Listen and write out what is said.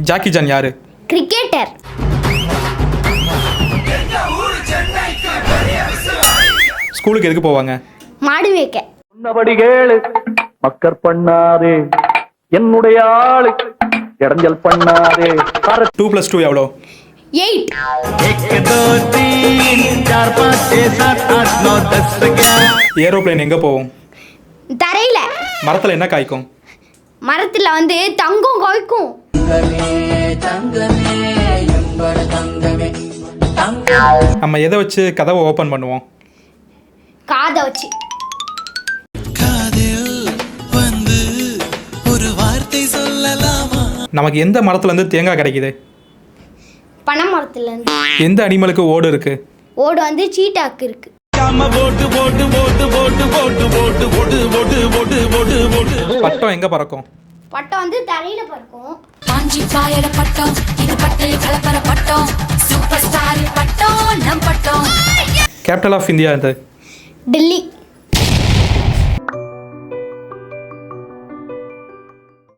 Jackie Chan யாரு? Cricketer. ஸ்கூலுக்கு எதுக்கு போவாங்க? மாடு மேய்க்க. சொன்னபடி கேளு, மக்கர் பண்ணாதே, என்னுடைய ஆளு இடைஞ்சல் பண்ணாதே. 2 + 2 எவ்வளோ? 8. ஏரோப்ளேன் எங்கே போகும்? தரையில. மரத்தில் என்ன காய்க்கும்? மரத்துல வந்து தங்கம் காய்க்கும். நம்ம எதை வச்சு கதவை ஓப்பன் பண்ணுவோம்? காதை வச்சு. நமக்கு எந்த மரத்துலேருந்து தேங்காய் கிடைக்குது? பனை மரத்துல இருந்து. எந்த அனிமலுக்கு ஓடு இருக்கு? ஓடு வந்து சீட்டாக்கு இருக்கு. பட்டம் எங்க பறக்கும்? பட்டம் வந்து தரையில பறக்கும். பாஞ்சி பாயற பட்டம், இது பட்டைய கலப்பற பட்டம், சூப்பர் ஸ்டார் பட்டம், நம் பட்டம். கேபிட்டல் ஆஃப் இந்தியா எது? டெல்லி.